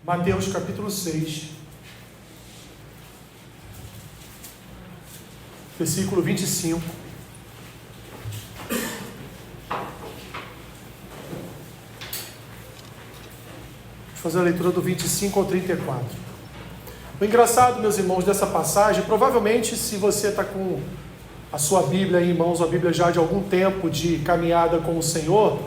Mateus capítulo 6, versículo 25. Vou fazer a leitura do 25 ao 34. O engraçado, meus irmãos, dessa passagem, provavelmente se você está com a sua Bíblia em mãos, a Bíblia já de algum tempo de caminhada com o Senhor,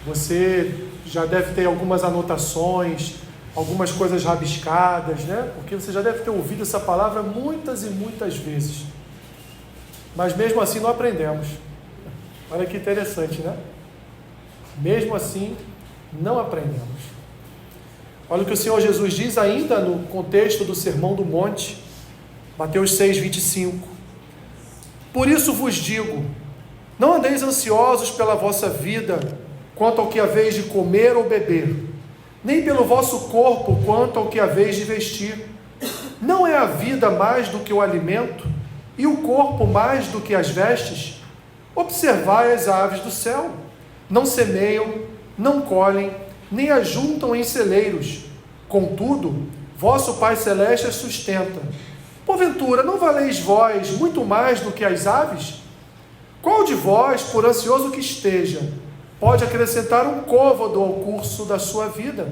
você já deve ter algumas anotações, algumas coisas rabiscadas, né? Porque você já deve ter ouvido essa palavra muitas e muitas vezes. Mas mesmo assim não aprendemos. Olha que interessante, né? Mesmo assim não aprendemos. Olha o que o Senhor Jesus diz ainda no contexto do Sermão do Monte, Mateus 6, 25. Por isso vos digo, não andeis ansiosos pela vossa vida, quanto ao que haveis de comer ou beber, nem pelo vosso corpo, quanto ao que haveis de vestir. Não é a vida mais do que o alimento, e o corpo mais do que as vestes? Observai as aves do céu, não semeiam, não colhem, nem ajuntam em celeiros, contudo, vosso Pai Celeste as sustenta. Porventura, não valeis vós muito mais do que as aves? Qual de vós, por ansioso que esteja, pode acrescentar um côvado ao curso da sua vida?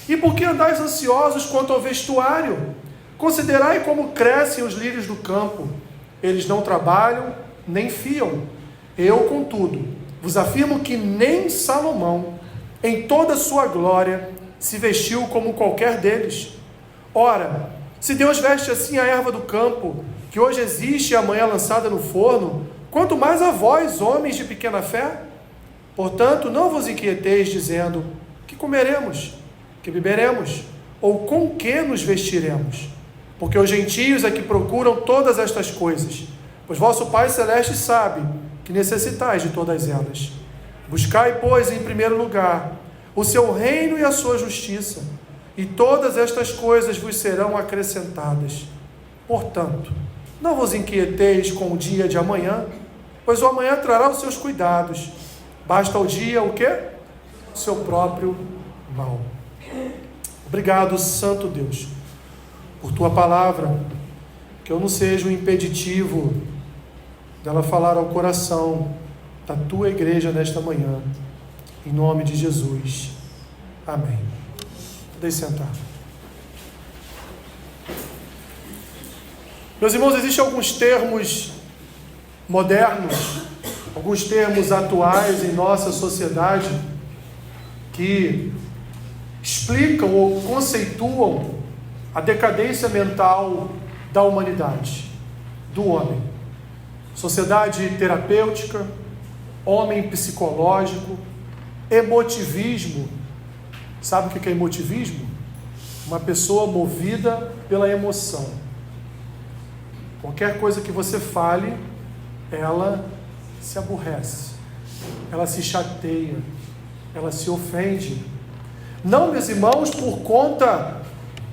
E por que andais ansiosos quanto ao vestuário? Considerai como crescem os lírios do campo. Eles não trabalham, nem fiam. Eu, contudo, vos afirmo que nem Salomão, em toda a sua glória, se vestiu como qualquer deles. Ora, se Deus veste assim a erva do campo, que hoje existe e amanhã lançada no forno, quanto mais a vós, homens de pequena fé? Portanto, não vos inquieteis dizendo, que comeremos, que beberemos, ou com que nos vestiremos? Porque os gentios é que procuram todas estas coisas, pois vosso Pai Celeste sabe que necessitais de todas elas. Buscai, pois, em primeiro lugar, o seu reino e a sua justiça, e todas estas coisas vos serão acrescentadas. Portanto, não vos inquieteis com o dia de amanhã, pois o amanhã trará os seus cuidados. Basta ao dia o quê? O seu próprio mal. Obrigado, Santo Deus, por tua palavra, que eu não seja um impeditivo dela falar ao coração da tua igreja nesta manhã, em nome de Jesus. Amém. Podem sentar. Meus irmãos, existem alguns termos modernos, alguns termos atuais em nossa sociedade que explicam ou conceituam a decadência mental da humanidade, do homem. Sociedade terapêutica, homem psicológico, emotivismo. Sabe o que é emotivismo? Uma pessoa movida pela emoção. Qualquer coisa que você fale, ela se aborrece, ela se chateia, ela se ofende. Não, meus irmãos, por conta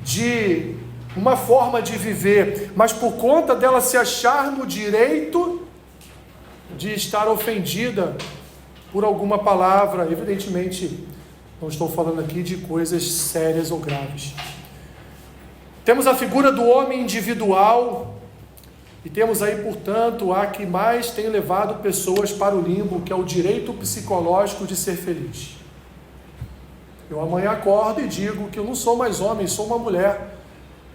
de uma forma de viver, mas por conta dela se achar no direito de estar ofendida por alguma palavra. Evidentemente, não estou falando aqui de coisas sérias ou graves. Temos a figura do homem individual, e temos aí, portanto, a que mais tem levado pessoas para o limbo, que é o direito psicológico de ser feliz. Eu amanhã acordo e digo que eu não sou mais homem, sou uma mulher.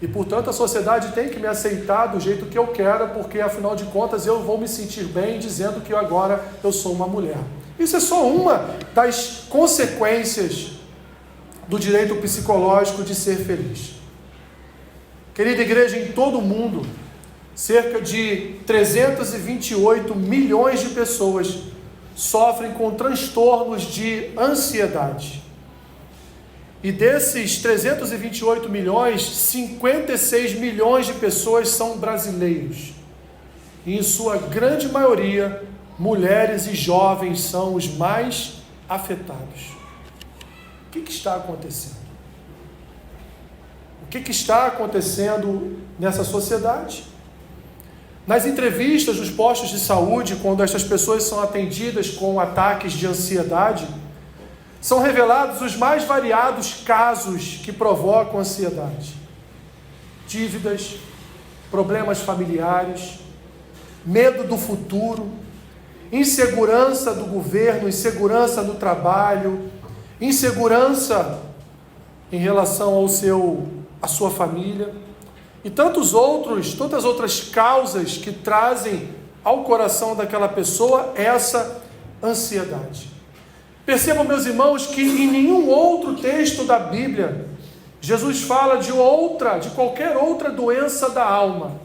E, portanto, a sociedade tem que me aceitar do jeito que eu quero, porque, afinal de contas, eu vou me sentir bem dizendo que agora eu sou uma mulher. Isso é só uma das consequências do direito psicológico de ser feliz. Querida igreja, em todo o mundo, cerca de 328 milhões de pessoas sofrem com transtornos de ansiedade. E desses 328 milhões, 56 milhões de pessoas são brasileiros. E em sua grande maioria, mulheres e jovens são os mais afetados. O que está acontecendo? O que está acontecendo nessa sociedade? Nas entrevistas nos postos de saúde, quando essas pessoas são atendidas com ataques de ansiedade, são revelados os mais variados casos que provocam ansiedade. Dívidas, problemas familiares, medo do futuro, insegurança do governo, insegurança no trabalho, insegurança em relação à sua família e tantas outras causas que trazem ao coração daquela pessoa essa ansiedade. Percebam, meus irmãos, que em nenhum outro texto da Bíblia Jesus fala de qualquer outra doença da alma.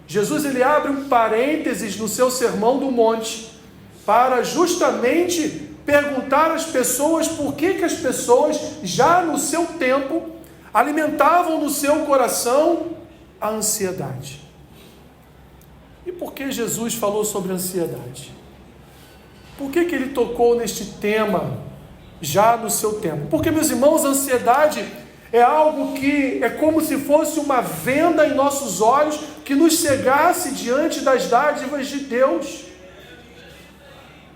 Jesus ele abre um parênteses no seu Sermão do Monte para justamente perguntar às pessoas por que as pessoas, já no seu tempo, alimentavam no seu coração a ansiedade. E por que Jesus falou sobre ansiedade? Por que ele tocou neste tema já no seu tempo? Porque, meus irmãos, a ansiedade é algo que é como se fosse uma venda em nossos olhos que nos cegasse diante das dádivas de Deus.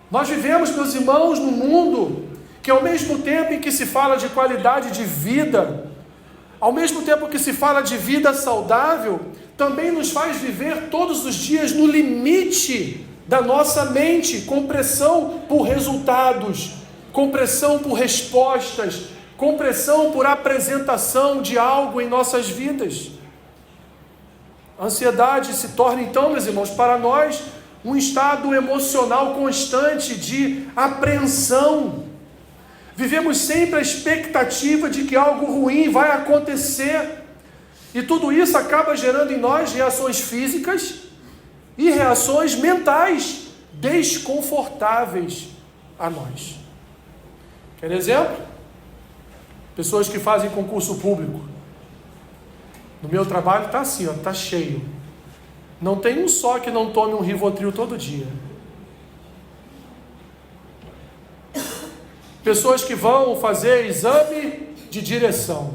Nós vivemos, meus irmãos, num mundo que ao mesmo tempo em que se fala de qualidade de vida, ao mesmo tempo que se fala de vida saudável, também nos faz viver todos os dias no limite da nossa mente, com pressão por resultados, com pressão por respostas, com pressão por apresentação de algo em nossas vidas. A ansiedade se torna então, meus irmãos, para nós, um estado emocional constante de apreensão. Vivemos sempre a expectativa de que algo ruim vai acontecer. E tudo isso acaba gerando em nós reações físicas e reações mentais desconfortáveis a nós. Quer exemplo? Pessoas que fazem concurso público. No meu trabalho está assim, está cheio. Não tem um só que não tome um Rivotril todo dia. Pessoas que vão fazer exame de direção.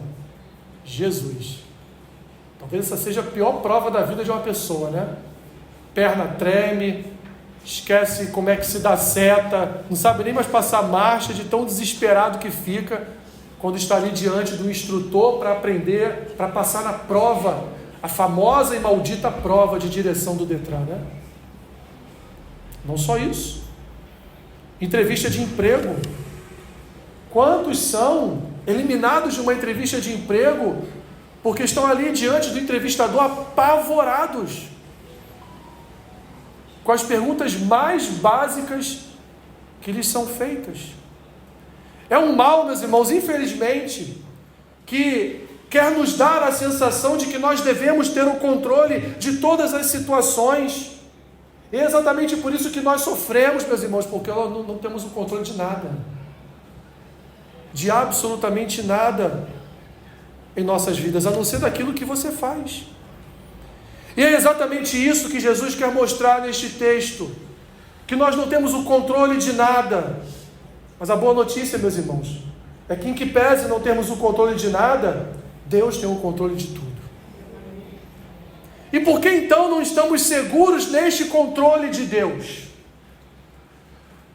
Jesus. Talvez essa seja a pior prova da vida de uma pessoa, né? Perna treme, esquece como é que se dá seta, não sabe nem mais passar marcha, de tão desesperado que fica quando está ali diante do instrutor para aprender, para passar na prova, a famosa e maldita prova de direção do Detran, né? Não só isso. Entrevista de emprego. Quantos são eliminados de uma entrevista de emprego porque estão ali diante do entrevistador apavorados com as perguntas mais básicas que lhes são feitas? É um mal, meus irmãos, infelizmente, que quer nos dar a sensação de que nós devemos ter o controle de todas as situações. E é exatamente por isso que nós sofremos, meus irmãos, porque não temos o controle de nada. De absolutamente nada em nossas vidas, a não ser daquilo que você faz. E é exatamente isso que Jesus quer mostrar neste texto, que nós não temos o controle de nada. Mas a boa notícia, meus irmãos, é que em que pese não termos o controle de nada, Deus tem o controle de tudo. E por que então não estamos seguros neste controle de Deus?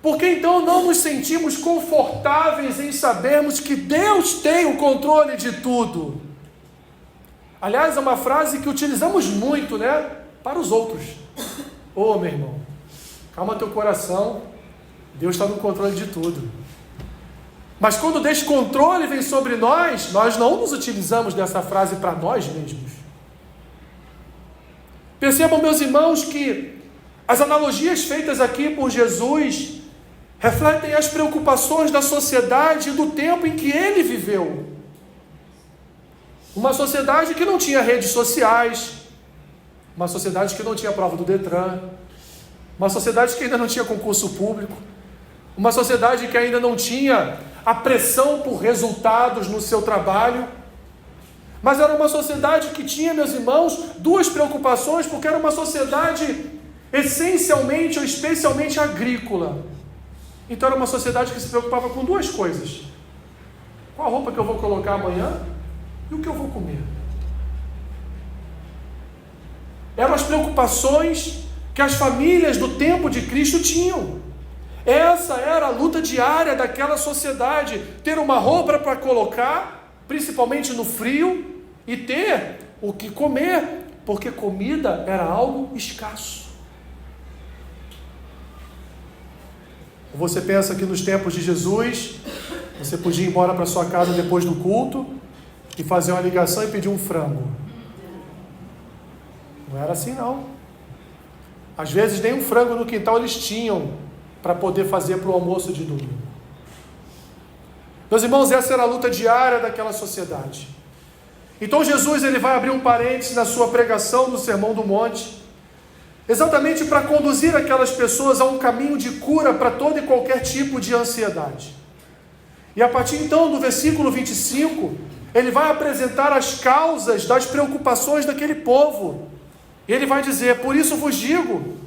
Por que então não nos sentimos confortáveis em sabermos que Deus tem o controle de tudo? Aliás, é uma frase que utilizamos muito, né? Para os outros. Ô, meu irmão, calma teu coração, Deus está no controle de tudo. Mas quando o descontrole vem sobre nós, nós não nos utilizamos dessa frase para nós mesmos. Percebam, meus irmãos, que as analogias feitas aqui por Jesus refletem as preocupações da sociedade e do tempo em que ele viveu. Uma sociedade que não tinha redes sociais, uma sociedade que não tinha prova do Detran, uma sociedade que ainda não tinha concurso público, uma sociedade que ainda não tinha a pressão por resultados no seu trabalho, mas era uma sociedade que tinha, meus irmãos, duas preocupações, porque era uma sociedade essencialmente ou especialmente agrícola. Então era uma sociedade que se preocupava com duas coisas: qual a roupa que eu vou colocar amanhã e o que eu vou comer. Eram as preocupações que as famílias do tempo de Cristo tinham. Essa era a luta diária daquela sociedade, ter uma roupa para colocar, principalmente no frio, e ter o que comer, porque comida era algo escasso. Você pensa que nos tempos de Jesus, você podia ir embora para sua casa depois do culto e fazer uma ligação e pedir um frango. Não era assim não. Às vezes nem um frango no quintal eles tinham para poder fazer para o almoço de domingo. Meus irmãos, essa era a luta diária daquela sociedade. Então Jesus ele vai abrir um parênteses na sua pregação no Sermão do Monte, exatamente para conduzir aquelas pessoas a um caminho de cura para todo e qualquer tipo de ansiedade. E a partir então do versículo 25, ele vai apresentar as causas das preocupações daquele povo. E ele vai dizer: por isso vos digo,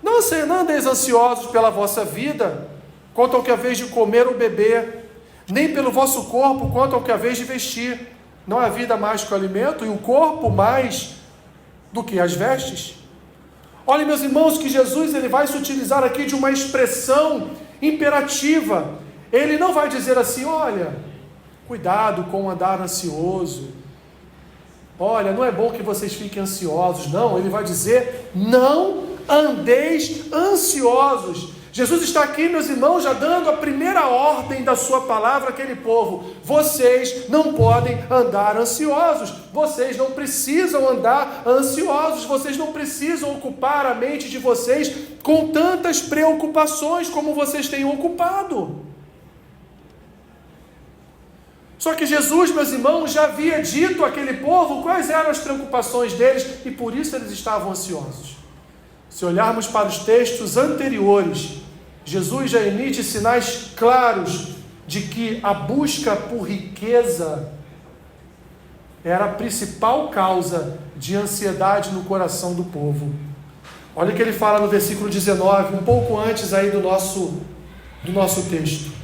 não andeis ansiosos pela vossa vida, quanto ao que haveis de comer ou beber, nem pelo vosso corpo, quanto ao que haveis de vestir. Não há vida mais que o alimento, e o corpo mais do que as vestes? Olhem, meus irmãos, que Jesus ele vai se utilizar aqui de uma expressão imperativa. Ele não vai dizer assim: olha, cuidado com andar ansioso. Olha, não é bom que vocês fiquem ansiosos. Não, ele vai dizer: não andeis ansiosos. Jesus está aqui, meus irmãos, já dando a primeira ordem da sua palavra àquele povo. Vocês não podem andar ansiosos. Vocês não precisam andar ansiosos. Vocês não precisam ocupar a mente de vocês com tantas preocupações como vocês têm ocupado. Só que Jesus, meus irmãos, já havia dito àquele povo quais eram as preocupações deles e por isso eles estavam ansiosos. Se olharmos para os textos anteriores, Jesus já emite sinais claros de que a busca por riqueza era a principal causa de ansiedade no coração do povo. Olha o que ele fala no versículo 19, um pouco antes aí do nosso texto.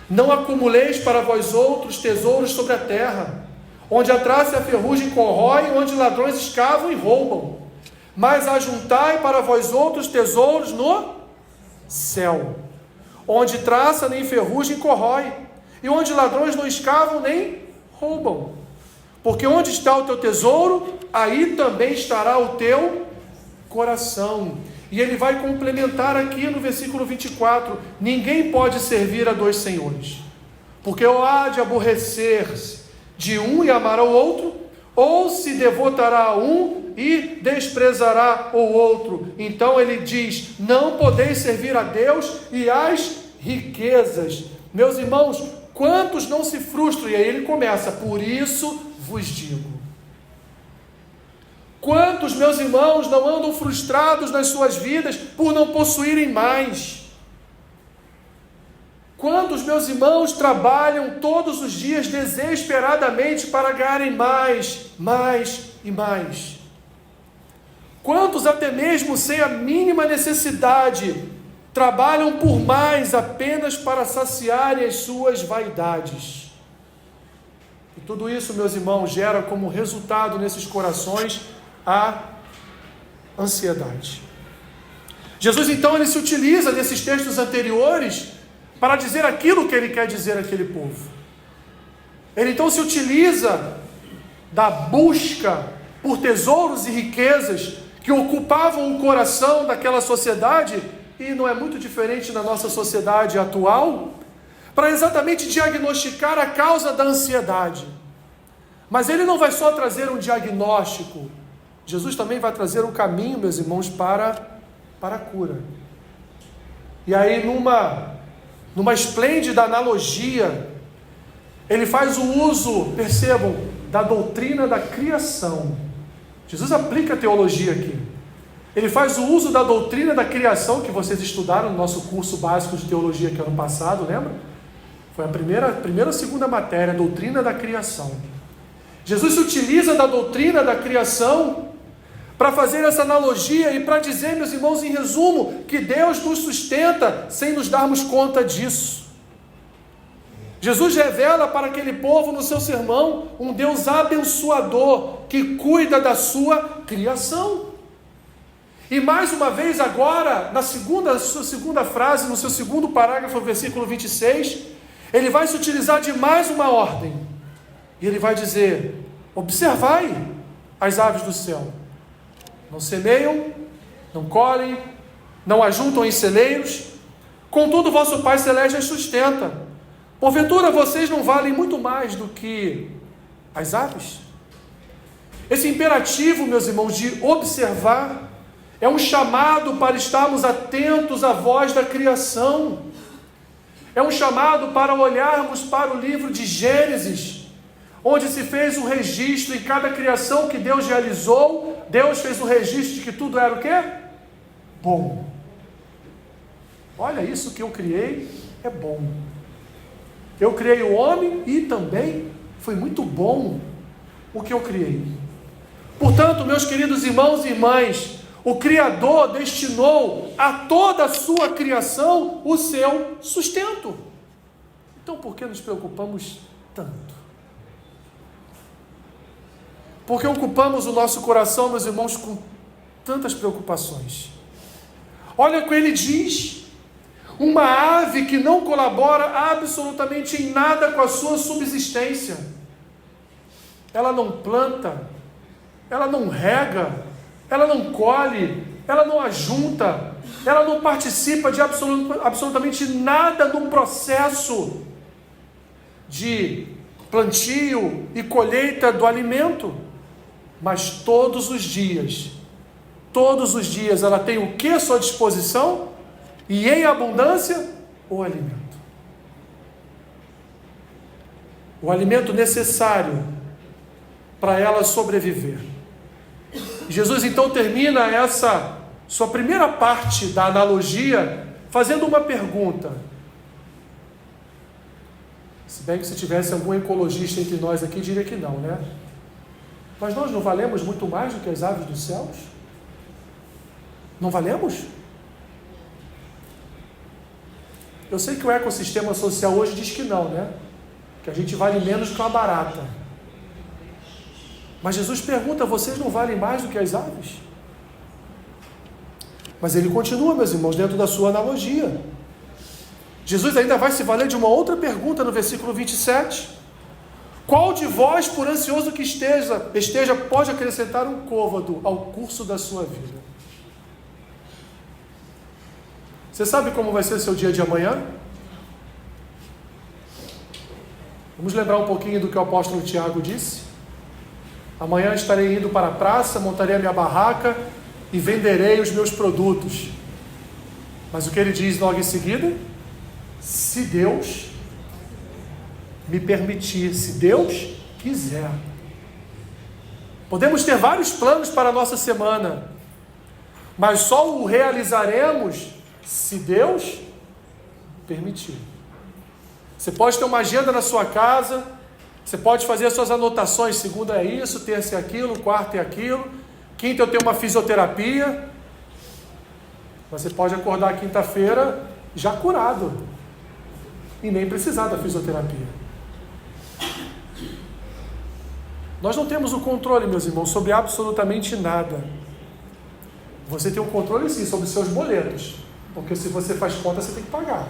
Não acumuleis para vós outros tesouros sobre a terra, onde a traça e a ferrugem corroem, onde ladrões escavam e roubam. Mas ajuntai para vós outros tesouros no céu, onde traça nem ferrugem corrói, e onde ladrões não escavam nem roubam. Porque onde está o teu tesouro, aí também estará o teu coração. E ele vai complementar aqui no versículo 24: ninguém pode servir a dois senhores, porque ou há de aborrecer-se de um e amar ao outro, ou se devotará a um e desprezará o outro. Então ele diz: não podeis servir a Deus e às riquezas. Meus irmãos, quantos não se frustram? E aí ele começa: por isso vos digo. Quantos, meus irmãos, não andam frustrados nas suas vidas por não possuírem mais? Quantos, meus irmãos, trabalham todos os dias desesperadamente para ganharem mais, mais e mais? Quantos, até mesmo sem a mínima necessidade, trabalham por mais apenas para saciarem as suas vaidades? E tudo isso, meus irmãos, gera como resultado nesses corações a ansiedade. Jesus, então, ele se utiliza desses textos anteriores para dizer aquilo que ele quer dizer àquele povo. Ele então se utiliza da busca por tesouros e riquezas que ocupavam o coração daquela sociedade, e não é muito diferente na nossa sociedade atual, para exatamente diagnosticar a causa da ansiedade. Mas ele não vai só trazer um diagnóstico, Jesus também vai trazer um caminho, meus irmãos, para a cura. E aí, numa esplêndida analogia, ele faz o uso, percebam, da doutrina da criação. Jesus aplica a teologia aqui. Ele faz o uso da doutrina da criação, que vocês estudaram no nosso curso básico de teologia que ano passado, lembra? Foi a primeira ou segunda matéria, a doutrina da criação. Jesus se utiliza da doutrina da criação para fazer essa analogia e para dizer, meus irmãos, em resumo, que Deus nos sustenta sem nos darmos conta disso. Jesus revela para aquele povo no seu sermão um Deus abençoador que cuida da sua criação. E mais uma vez agora, na sua segunda frase, no seu segundo parágrafo, versículo 26, ele vai se utilizar de mais uma ordem. E ele vai dizer: observai as aves do céu. Não semeiam, não colhem, não ajuntam em celeiros, contudo vosso Pai Celeste as sustenta. Porventura vocês não valem muito mais do que as aves? Esse imperativo, meus irmãos, de observar, é um chamado para estarmos atentos à voz da criação. É um chamado para olharmos para o livro de Gênesis, onde se fez um registro em cada criação que Deus realizou. Deus fez um registro de que tudo era o quê? Bom. Olha, isso que eu criei é bom. Eu criei o homem e também foi muito bom o que eu criei. Portanto, meus queridos irmãos e irmãs, o Criador destinou a toda a sua criação o seu sustento. Então, por que nos preocupamos tanto? Por que ocupamos o nosso coração, meus irmãos, com tantas preocupações? Olha o que ele diz: uma ave que não colabora absolutamente em nada com a sua subsistência. Ela não planta, ela não rega, ela não colhe, ela não ajunta, ela não participa de absolutamente nada no processo de plantio e colheita do alimento. Mas todos os dias ela tem o que à sua disposição? E em abundância, o alimento. O alimento necessário para ela sobreviver. Jesus então termina essa sua primeira parte da analogia fazendo uma pergunta. Se bem que se tivesse algum ecologista entre nós aqui, diria que não, né? Mas nós não valemos muito mais do que as aves dos céus? Não valemos? Eu sei que o ecossistema social hoje diz que não, né? Que a gente vale menos que uma barata. Mas Jesus pergunta: vocês não valem mais do que as aves? Mas ele continua, meus irmãos, dentro da sua analogia. Jesus ainda vai se valer de uma outra pergunta no versículo 27. Qual de vós, por ansioso que esteja, pode acrescentar um côvado ao curso da sua vida? Você sabe como vai ser o seu dia de amanhã? Vamos lembrar um pouquinho do que o apóstolo Tiago disse? Amanhã estarei indo para a praça, montarei a minha barraca e venderei os meus produtos. Mas o que ele diz logo em seguida? Se Deus me permitir, se Deus quiser. Podemos ter vários planos para a nossa semana, mas só o realizaremos se Deus permitir. Você pode ter uma agenda na sua casa, você pode fazer as suas anotações: segunda é isso, terça é aquilo, quarta é aquilo, quinta eu tenho uma fisioterapia. Você pode acordar quinta-feira já curado e nem precisar da fisioterapia. Nós não temos o controle, meus irmãos, sobre absolutamente nada. Você tem um controle sim sobre os seus boletos, porque se você faz conta, você tem que pagar.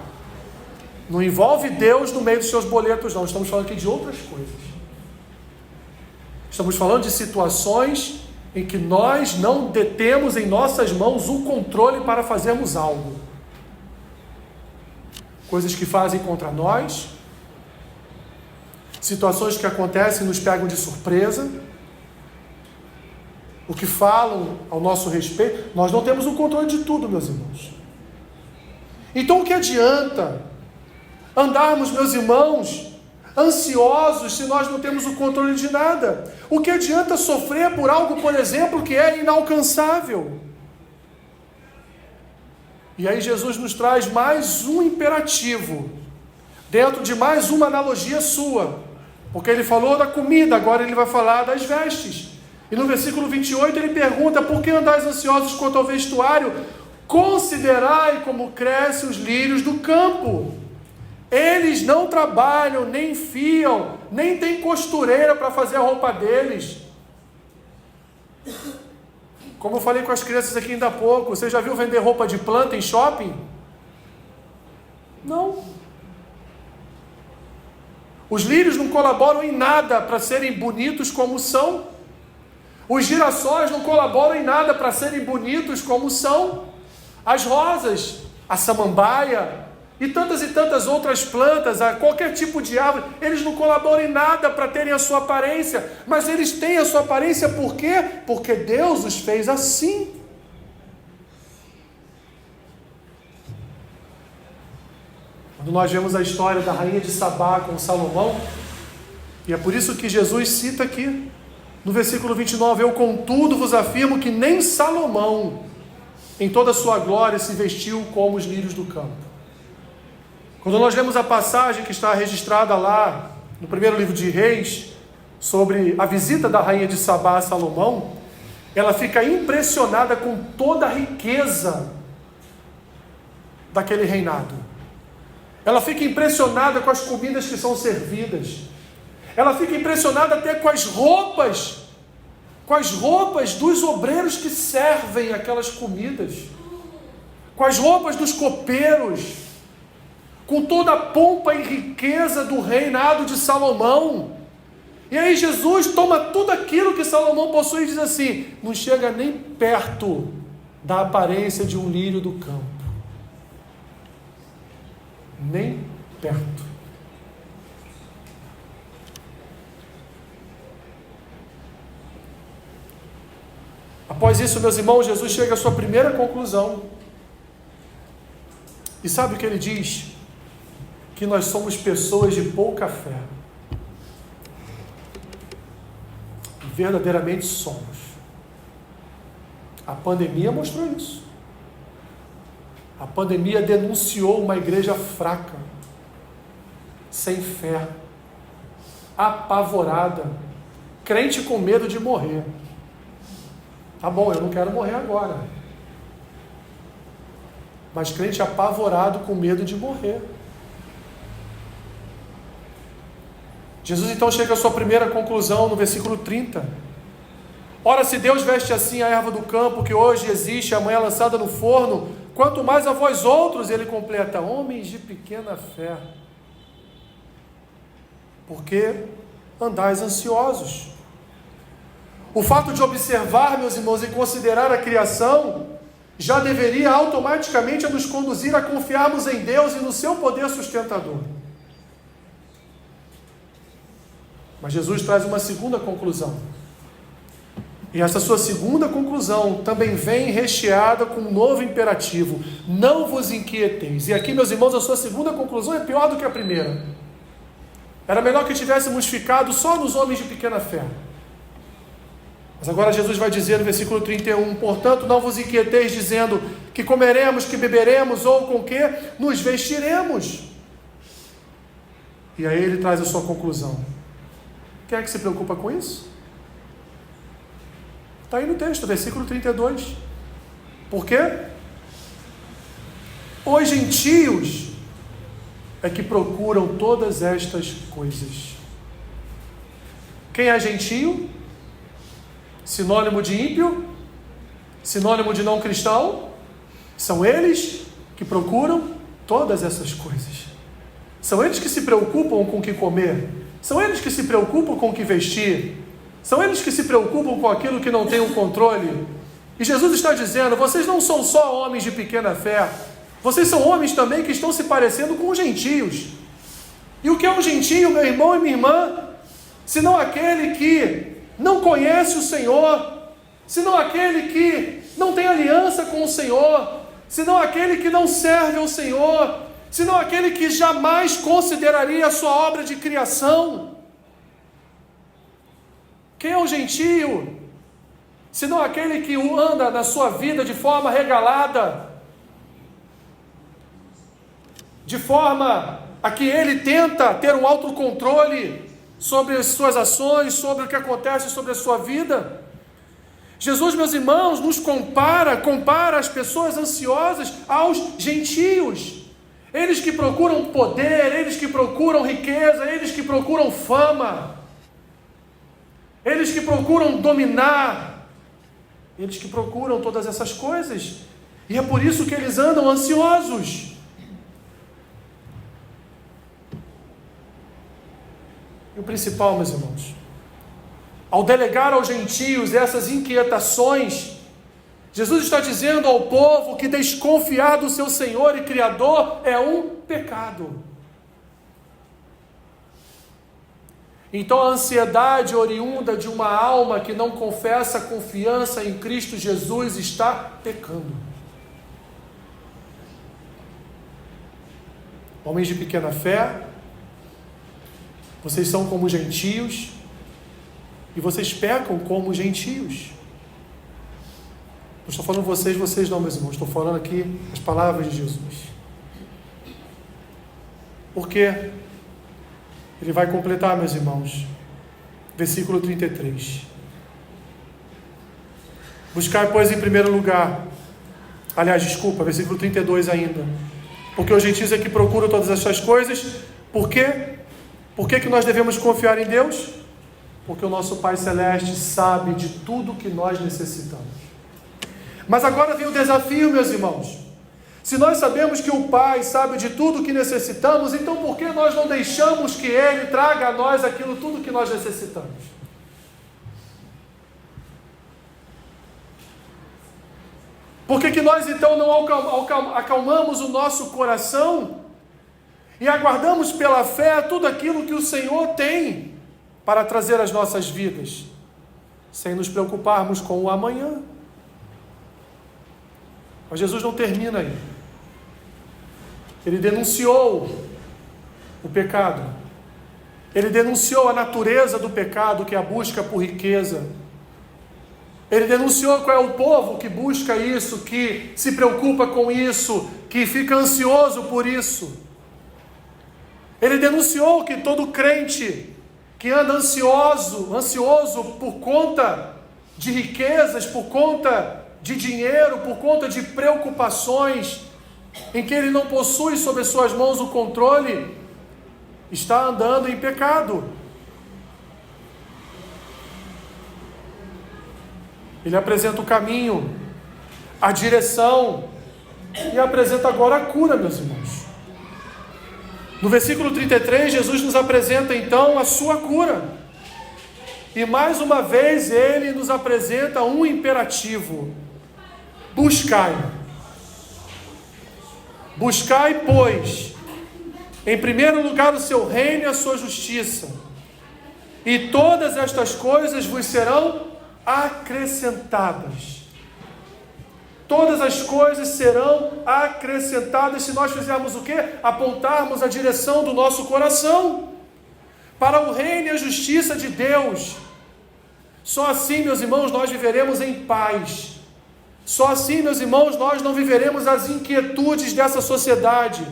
Não envolve Deus no meio dos seus boletos, não. Estamos falando aqui de outras coisas. Estamos falando de situações em que nós não detemos em nossas mãos o controle para fazermos algo. Coisas que fazem contra nós, situações que acontecem e nos pegam de surpresa, o que falam ao nosso respeito. Nós não temos o controle de tudo, meus irmãos. Então o que adianta andarmos, meus irmãos, ansiosos se nós não temos o controle de nada? O que adianta sofrer por algo, por exemplo, que é inalcançável? E aí Jesus nos traz mais um imperativo, dentro de mais uma analogia sua, porque ele falou da comida, agora ele vai falar das vestes. E no versículo 28 ele pergunta: por que andais ansiosos quanto ao vestuário? Considerai como crescem os lírios do campo. Eles não trabalham, nem fiam, nem tem costureira para fazer a roupa deles. Como eu falei com as crianças aqui ainda há pouco, você já viu vender roupa de planta em shopping? Não. Os lírios não colaboram em nada para serem bonitos como são. Os girassóis não colaboram em nada para serem bonitos como são. As rosas, a samambaia e tantas outras plantas, qualquer tipo de árvore, eles não colaboram em nada para terem a sua aparência, mas eles têm a sua aparência por quê? Porque Deus os fez assim. Quando nós vemos a história da rainha de Sabá com Salomão, e é por isso que Jesus cita aqui, no versículo 29, eu contudo vos afirmo que nem Salomão, em toda a sua glória, se vestiu como os lírios do campo. Quando nós lemos a passagem que está registrada lá, no primeiro livro de Reis, sobre a visita da rainha de Sabá a Salomão, ela fica impressionada com toda a riqueza daquele reinado. Ela fica impressionada com as comidas que são servidas. Ela fica impressionada até com as roupas dos obreiros que servem aquelas comidas, com as roupas dos copeiros, com toda a pompa e riqueza do reinado de Salomão. E aí Jesus toma tudo aquilo que Salomão possui e diz assim, não chega nem perto da aparência de um lírio do campo. Nem perto. Após isso, meus irmãos, Jesus chega à sua primeira conclusão. E sabe o que ele diz? Que nós somos pessoas de pouca fé. E verdadeiramente somos. A pandemia mostrou isso. A pandemia denunciou uma igreja fraca, sem fé, apavorada, crente com medo de morrer. Tá bom, eu não quero morrer agora. Mas crente apavorado com medo de morrer. Jesus então chega à sua primeira conclusão no versículo 30. Ora, se Deus veste assim a erva do campo, que hoje existe, amanhã lançada no forno, quanto mais a vós outros, ele completa, homens de pequena fé. Porque andais ansiosos. O fato de observar, meus irmãos, e considerar a criação, já deveria automaticamente nos conduzir a confiarmos em Deus e no seu poder sustentador. Mas Jesus traz uma segunda conclusão. E essa sua segunda conclusão também vem recheada com um novo imperativo. Não vos inquieteis. E aqui, meus irmãos, a sua segunda conclusão é pior do que a primeira. Era melhor que tivéssemos ficado só nos homens de pequena fé. Mas agora Jesus vai dizer no versículo 31, portanto não vos inquieteis dizendo que comeremos, que beberemos ou com que nos vestiremos. E aí ele traz a sua conclusão. Quem é que se preocupa com isso? Está aí no texto, versículo 32. Por quê? Os gentios é que procuram todas estas coisas. Quem é gentio? Sinônimo de ímpio? Sinônimo de não cristão? São eles que procuram todas essas coisas. São eles que se preocupam com o que comer. São eles que se preocupam com o que vestir. São eles que se preocupam com aquilo que não tem um controle. E Jesus está dizendo, vocês não são só homens de pequena fé. Vocês são homens também que estão se parecendo com os gentios. E o que é um gentio, meu irmão e minha irmã? Senão aquele que não conhece o Senhor, senão aquele que não tem aliança com o Senhor, senão aquele que não serve ao Senhor, senão aquele que jamais consideraria a sua obra de criação. Quem é o gentio? Senão aquele que anda na sua vida de forma regalada, de forma a que ele tenta ter um autocontrole sobre as suas ações, sobre o que acontece sobre a sua vida. Jesus, meus irmãos, nos compara as pessoas ansiosas aos gentios. Eles que procuram poder, eles que procuram riqueza, eles que procuram fama, eles que procuram dominar, Eles que procuram todas essas coisas. E é por isso que eles andam ansiosos. E o principal, meus irmãos, ao delegar aos gentios essas inquietações, Jesus está dizendo ao povo que desconfiar do seu Senhor e Criador é um pecado. Então a ansiedade oriunda de uma alma que não confessa a confiança em Cristo Jesus está pecando. Homens de pequena fé, vocês são como gentios e vocês pecam como gentios. Não estou falando vocês não, meus irmãos, estou falando aqui as palavras de Jesus. Por quê? Ele vai completar, meus irmãos, versículo 33. Buscai, pois, em primeiro lugar, versículo 32 ainda. Porque os gentios é que procuram todas essas coisas. Por quê? Por que nós devemos confiar em Deus? Porque o nosso Pai Celeste sabe de tudo que nós necessitamos. Mas agora vem o desafio, meus irmãos. Se nós sabemos que o Pai sabe de tudo que necessitamos, então por que nós não deixamos que Ele traga a nós aquilo tudo que nós necessitamos? Por que nós então não acalmamos o nosso coração e aguardamos pela fé tudo aquilo que o Senhor tem para trazer às nossas vidas, sem nos preocuparmos com o amanhã? Mas Jesus não termina aí. Ele denunciou o pecado. Ele denunciou a natureza do pecado, que é a busca por riqueza. Ele denunciou qual é o povo que busca isso, que se preocupa com isso, que fica ansioso por isso. Ele denunciou que todo crente que anda ansioso por conta de riquezas, por conta de dinheiro, por conta de preocupações, em que ele não possui sob suas mãos o controle, está andando em pecado. Ele apresenta o caminho, a direção, e apresenta agora a cura, meus irmãos. No versículo 33, Jesus nos apresenta então a sua cura. E mais uma vez ele nos apresenta um imperativo: buscai. Buscai, pois, em primeiro lugar o seu reino e a sua justiça, e todas estas coisas vos serão acrescentadas. Todas as coisas serão acrescentadas se nós fizermos o quê? Apontarmos a direção do nosso coração para o reino e a justiça de Deus. Só assim, meus irmãos, nós viveremos em paz. Só assim, meus irmãos, nós não viveremos as inquietudes dessa sociedade.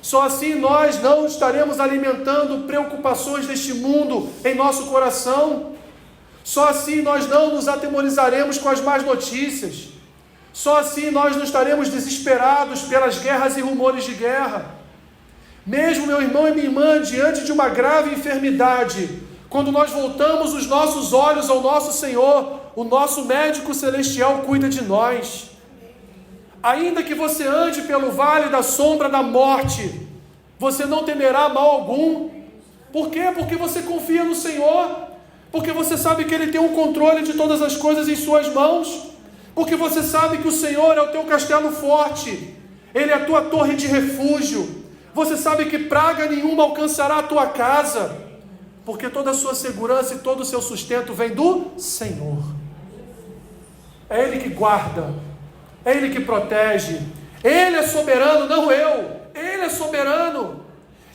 Só assim nós não estaremos alimentando preocupações deste mundo em nosso coração. Só assim nós não nos atemorizaremos com as más notícias. Só assim nós não estaremos desesperados pelas guerras e rumores de guerra. Mesmo, meu irmão e minha irmã, diante de uma grave enfermidade, quando nós voltamos os nossos olhos ao nosso Senhor, o nosso médico celestial cuida de nós. Ainda que você ande pelo vale da sombra da morte, você não temerá mal algum. Por quê? Porque você confia no Senhor. Porque você sabe que Ele tem o controle de todas as coisas em suas mãos. Porque você sabe que o Senhor é o teu castelo forte. Ele é a tua torre de refúgio. Você sabe que praga nenhuma alcançará a tua casa. Porque toda a sua segurança e todo o seu sustento vem do Senhor. É Ele que guarda. É Ele que protege. Ele é soberano, não eu. Ele é soberano.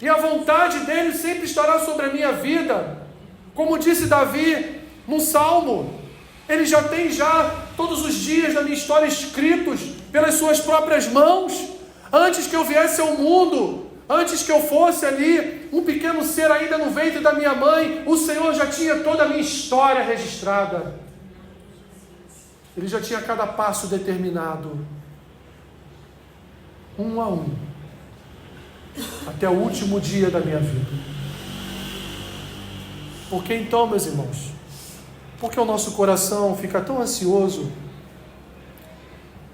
E a vontade dEle sempre estará sobre a minha vida. Como disse Davi num salmo, Ele já tem todos os dias da minha história escritos pelas suas próprias mãos. Antes que eu viesse ao mundo, antes que eu fosse ali um pequeno ser ainda no ventre da minha mãe, o Senhor já tinha toda a minha história registrada. Ele já tinha cada passo determinado, um a um, até o último dia da minha vida. Por que então, meus irmãos? Porque o nosso coração fica tão ansioso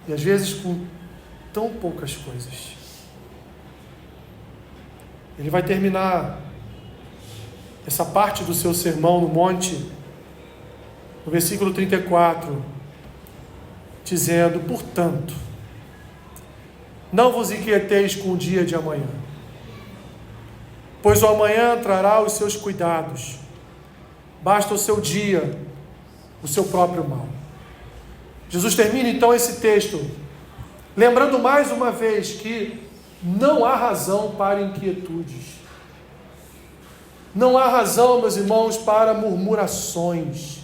E às vezes com tão poucas coisas. Ele vai terminar essa parte do seu sermão no monte, no versículo 34, dizendo: portanto, não vos inquieteis com o dia de amanhã, pois o amanhã trará os seus cuidados, basta o seu dia, o seu próprio mal. Jesus termina então esse texto, lembrando mais uma vez que não há razão para inquietudes, não há razão, meus irmãos, para murmurações,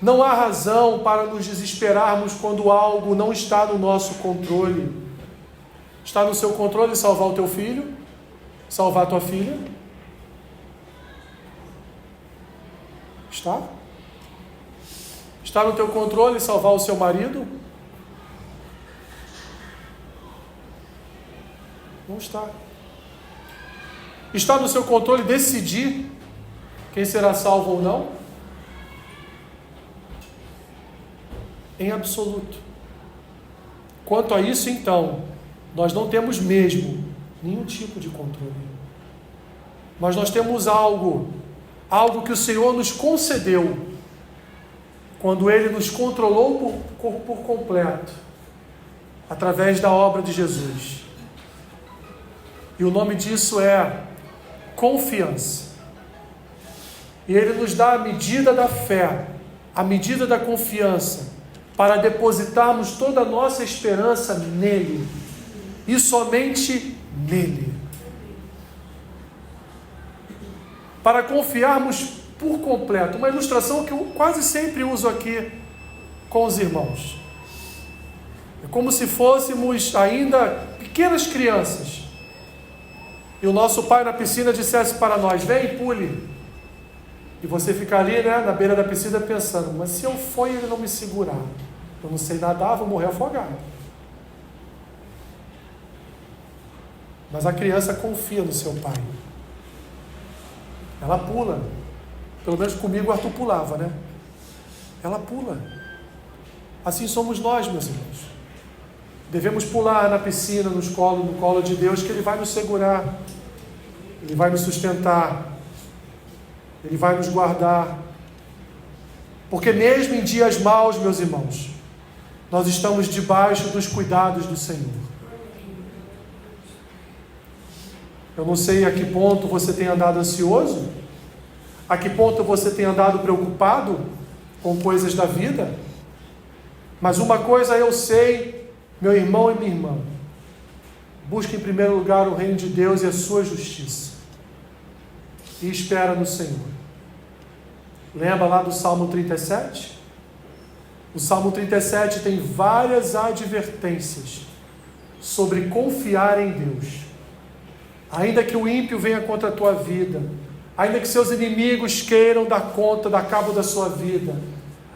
não há razão para nos desesperarmos quando algo não está no nosso controle. Está no seu controle salvar o teu filho? Salvar a tua filha? Está? Está no teu controle salvar o seu marido? Não está. Está no seu controle decidir quem será salvo ou não? Em absoluto. Quanto a isso, então, nós não temos mesmo nenhum tipo de controle. Mas nós temos algo que o Senhor nos concedeu, quando Ele nos controlou por completo, através da obra de Jesus. E o nome disso é confiança. E Ele nos dá a medida da fé, a medida da confiança, para depositarmos toda a nossa esperança nele, e somente nele. Para confiarmos por completo. Uma ilustração que eu quase sempre uso aqui com os irmãos. É como se fôssemos ainda pequenas crianças, e o nosso pai na piscina dissesse para nós: vem, pule. E você fica ali, na beira da piscina pensando: mas se eu for e ele não me segurar, eu não sei nadar, vou morrer afogado. Mas a criança confia no seu pai. Ela pula. Pelo menos comigo o Arthur pulava, né? Ela pula. Assim somos nós, meus irmãos. Devemos pular na piscina, no colo de Deus, que Ele vai nos segurar. Ele vai nos sustentar. Ele vai nos guardar. Porque mesmo em dias maus, meus irmãos, nós estamos debaixo dos cuidados do Senhor. Eu não sei a que ponto você tem andado ansioso, a que ponto você tem andado preocupado com coisas da vida, mas uma coisa eu sei, meu irmão e minha irmã: busque em primeiro lugar o reino de Deus e a sua justiça, e espera no Senhor. Lembra lá do Salmo 37? O Salmo 37 tem várias advertências sobre confiar em Deus. Ainda que o ímpio venha contra a tua vida, ainda que seus inimigos queiram dar cabo da sua vida,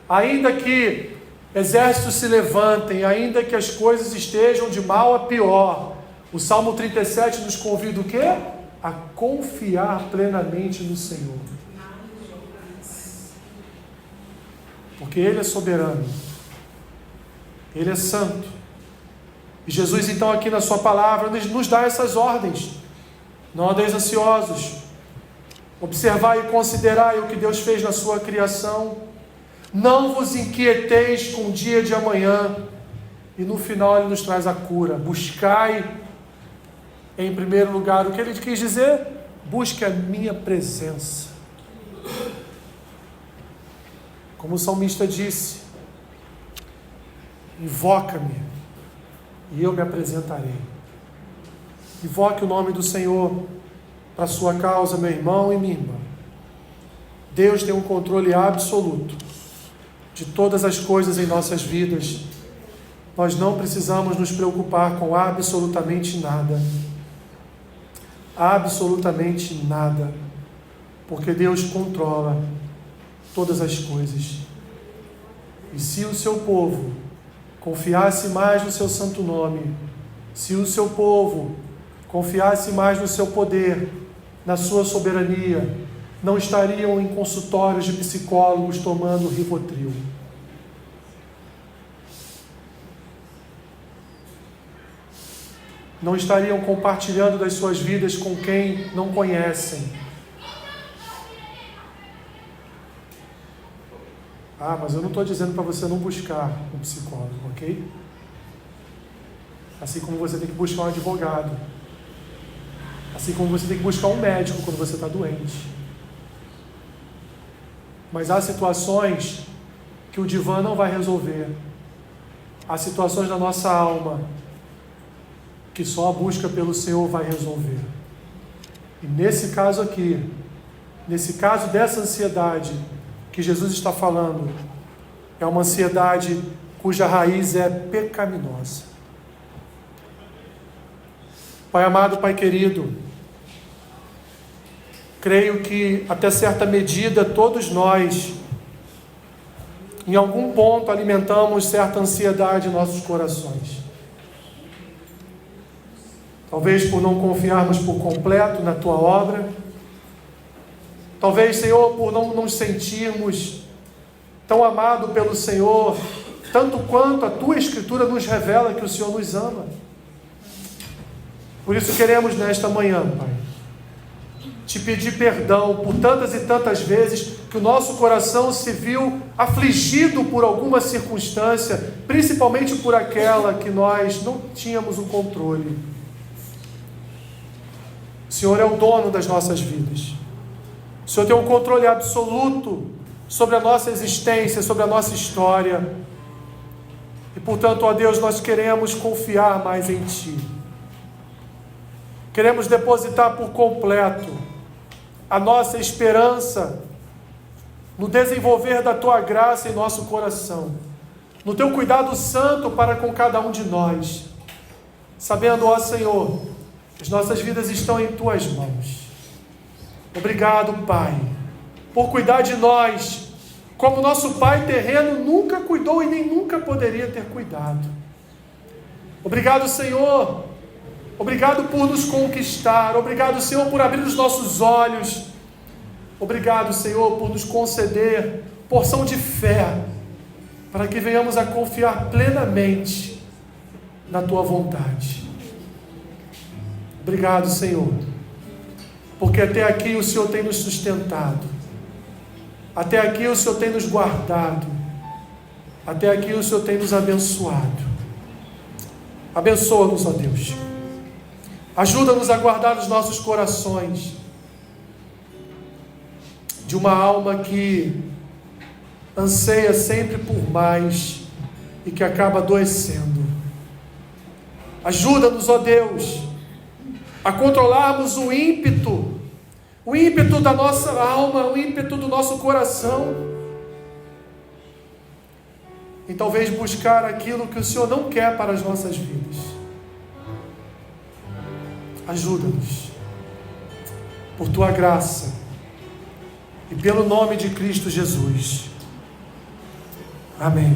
ainda que exércitos se levantem, ainda que as coisas estejam de mal a pior, o Salmo 37 nos convida o quê? A confiar plenamente no Senhor. Porque Ele é soberano, Ele é santo. E Jesus então aqui na sua palavra nos dá essas ordens: não andeis ansiosos, observai e considerai o que Deus fez na sua criação, não vos inquieteis com o dia de amanhã. E no final Ele nos traz a cura: buscai em primeiro lugar, o que Ele quis dizer? Busque a minha presença. Como o salmista disse: invoca-me e eu me apresentarei. Invoque o nome do Senhor para a sua causa, meu irmão e minha irmã. Deus tem um controle absoluto de todas as coisas em nossas vidas. Nós não precisamos nos preocupar com absolutamente nada. Absolutamente nada. Porque Deus controla todas as coisas. E se o seu povo confiasse mais no seu santo nome, se o seu povo confiasse mais no seu poder, na sua soberania, não estariam em consultórios de psicólogos tomando Rivotril. não estariam compartilhando das suas vidas com quem não conhecem. Ah, mas eu não estou dizendo para você não buscar um psicólogo, ok? Assim como você tem que buscar um advogado. Assim como você tem que buscar um médico quando você está doente. Mas há situações que o divã não vai resolver. Há situações da nossa alma que só a busca pelo Senhor vai resolver. E nesse caso aqui, nesse caso dessa ansiedade que Jesus está falando, é uma ansiedade cuja raiz é pecaminosa. Pai amado, Pai querido, creio que até certa medida todos nós, em algum ponto, alimentamos certa ansiedade em nossos corações. Talvez por não confiarmos por completo na Tua obra. Talvez, Senhor, por não nos sentirmos tão amados pelo Senhor, tanto quanto a Tua Escritura nos revela que o Senhor nos ama. Por isso queremos nesta manhã, Pai, Te pedir perdão por tantas e tantas vezes que o nosso coração se viu afligido por alguma circunstância, principalmente por aquela que nós não tínhamos o controle. O Senhor é o dono das nossas vidas. O Senhor tem um controle absoluto sobre a nossa existência, sobre a nossa história. E portanto, ó Deus, nós queremos confiar mais em Ti. Queremos depositar por completo a nossa esperança no desenvolver da Tua graça em nosso coração, no Teu cuidado santo para com cada um de nós, sabendo, ó Senhor, as nossas vidas estão em Tuas mãos. Obrigado, Pai, por cuidar de nós, como nosso Pai terreno nunca cuidou e nem nunca poderia ter cuidado. Obrigado, Senhor. Obrigado por nos conquistar. Obrigado, Senhor, por abrir os nossos olhos. Obrigado, Senhor, por nos conceder porção de fé, para que venhamos a confiar plenamente na Tua vontade. Obrigado, Senhor, porque até aqui o Senhor tem nos sustentado, até aqui o Senhor tem nos guardado, até aqui o Senhor tem nos abençoado. Abençoa-nos, ó Deus. Ajuda-nos a guardar os nossos corações de uma alma que anseia sempre por mais e que acaba adoecendo. Ajuda-nos, ó Deus, a controlarmos o ímpeto da nossa alma, o ímpeto do nosso coração, e talvez buscar aquilo que o Senhor não quer para as nossas vidas. Ajuda-nos, por Tua graça e pelo nome de Cristo Jesus. Amém.